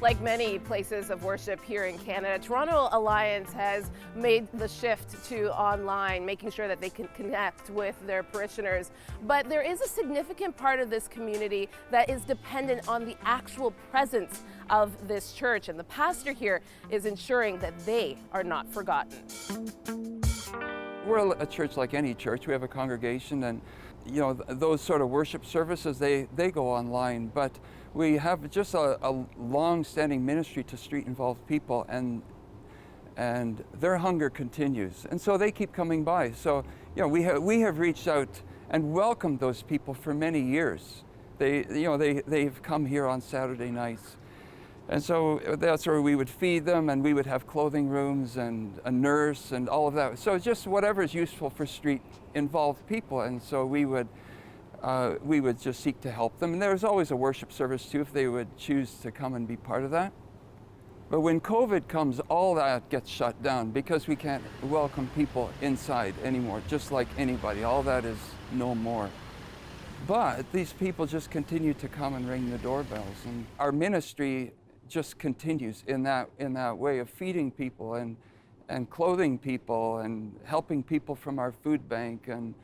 Like many places of worship here in Canada, Toronto Alliance has made the shift to online, making sure that they can connect with their parishioners. But there is a significant part of this community that is dependent on the actual presence of this church, and the pastor here is ensuring that they are not forgotten. We're a church like any church. We have a congregation, and those sort of worship services, they go online, but we have just a long-standing ministry to street-involved people, and their hunger continues, and so they keep coming by. So we have reached out and welcomed those people for many years. They've come here on Saturday nights, and so that's where we would feed them, and we would have clothing rooms and a nurse and all of that. So just whatever is useful for street-involved people, and so we would just seek to help them. And there was always a worship service too, if they would choose to come and be part of that. But when COVID comes, all that gets shut down because we can't welcome people inside anymore, just like anybody. All that is no more. But these people just continue to come and ring the doorbells, and our ministry just continues in that way of feeding people and clothing people and helping people from our food bank and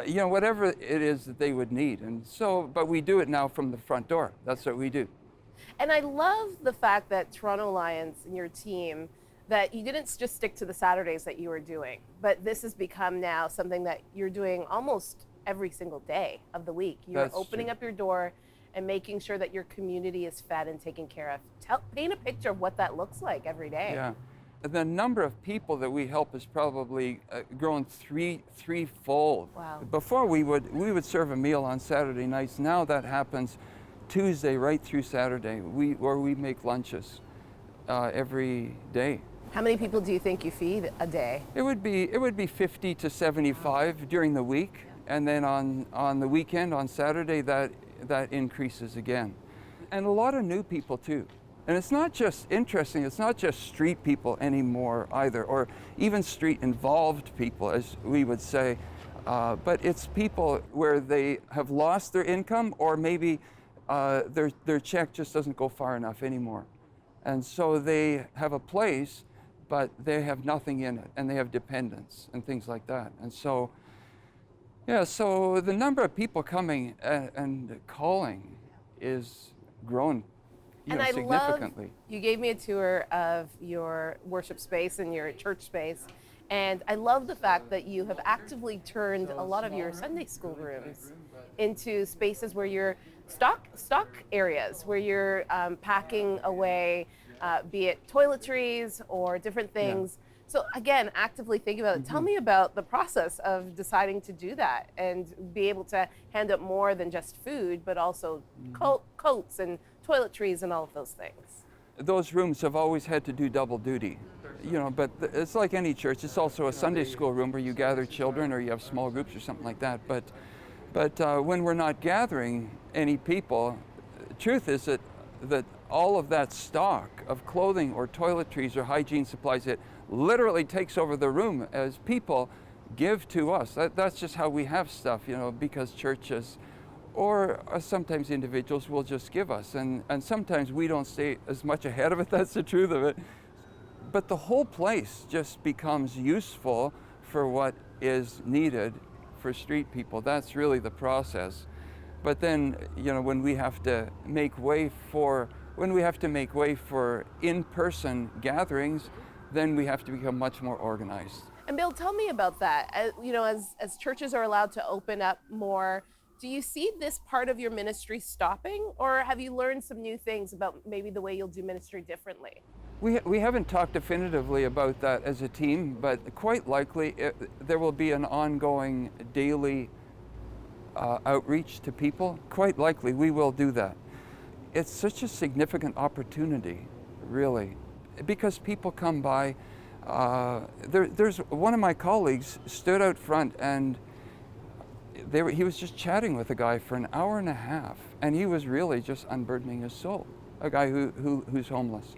whatever it is that they would need. And so, but we do it now from the front door. That's what we do. And I love the fact that Toronto Alliance and your team, that you didn't just stick to the Saturdays that you were doing, but this has become now something that you're doing almost every single day of the week. You're opening up your door and making sure that your community is fed and taken care of. Paint a picture of what that looks like every day. Yeah. The number of people that we help has probably grown threefold. Wow. Before we would serve a meal on Saturday nights. Now that happens Tuesday right through Saturday. We make lunches every day. How many people do you think you feed a day? It would be 50 to 75 during the week, and then on the weekend, on Saturday, that increases again. And a lot of new people too. And it's not just interesting, it's not just street people anymore either, or even street-involved people, as we would say, but it's people where they have lost their income, or maybe their check just doesn't go far enough anymore. And so they have a place, but they have nothing in it, and they have dependents and things like that. And so, so the number of people coming and calling is grown significantly. Love, you gave me a tour of your worship space and your church space, and I love the fact that you have actively turned a lot of your Sunday school rooms into spaces where you're stock areas, where you're packing away, be it toiletries or different things. Yeah. So again, actively thinking about it. Tell me about the process of deciding to do that and be able to hand up more than just food, but also coats and toiletries and all of those things. Those rooms have always had to do double duty, but it's like any church. It's also a Sunday school room where you gather children or you have small groups or something like that. But when we're not gathering any people, the truth is that all of that stock of clothing or toiletries or hygiene supplies, it literally takes over the room as people give to us. That's just how we have stuff, because churches or sometimes individuals will just give us. And sometimes we don't stay as much ahead of it, that's the truth of it. But the whole place just becomes useful for what is needed for street people. That's really the process. But then, when we have to make way for in-person gatherings, then we have to become much more organized. And Bill, tell me about that. As churches are allowed to open up more, do you see this part of your ministry stopping, or have you learned some new things about maybe the way you'll do ministry differently? We haven't talked definitively about that as a team, but quite likely there will be an ongoing daily outreach to people. Quite likely we will do that. It's such a significant opportunity, really, because people come by. There's one of my colleagues stood out front, and he was just chatting with a guy for an hour and a half, and he was really just unburdening his soul. A guy who's homeless.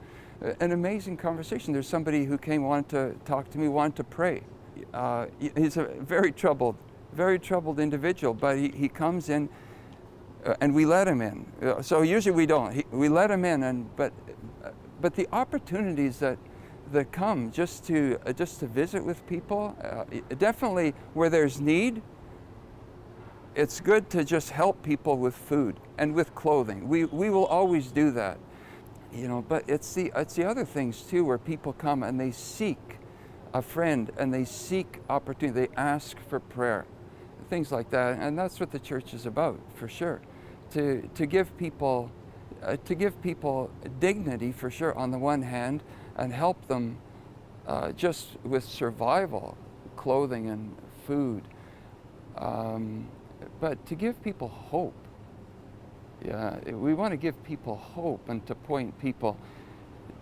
An amazing conversation. There's somebody who came, wanted to talk to me, wanted to pray. He's a very troubled individual, but he comes in and we let him in. So usually we don't. We let him in, but but the opportunities that come just to visit with people, definitely where there's need, it's good to just help people with food and with clothing. We will always do that, you know. But it's the other things too, where people come and they seek a friend and they seek opportunity. They ask for prayer, things like that, and that's what the church is about, for sure. To give people dignity, for sure, on the one hand, and help them just with survival, clothing and food, but to give people hope. Yeah, we want to give people hope and to point people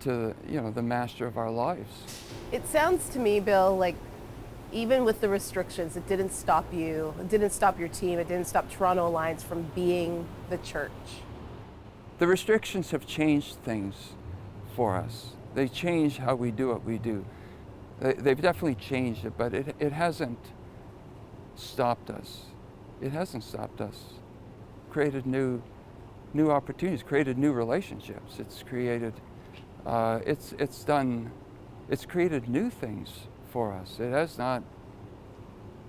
to, you know, the master of our lives. It sounds to me, Bill, like even with the restrictions, it didn't stop you, it didn't stop your team, it didn't stop Toronto Alliance from being the church. The restrictions have changed things for us. They change how we do what we do. They've definitely changed it, but it hasn't stopped us. It hasn't stopped us. Created new opportunities, created new relationships. It's created, it's created new things for us. It has not,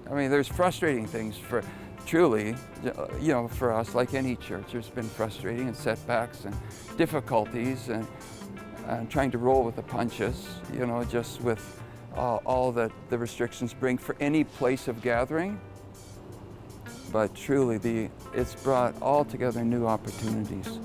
I mean, there's frustrating things for, truly, you know, for us, like any church. There's been frustrating and setbacks and difficulties and trying to roll with the punches, you know, just with all that the restrictions bring for any place of gathering. But truly, it's brought all together new opportunities.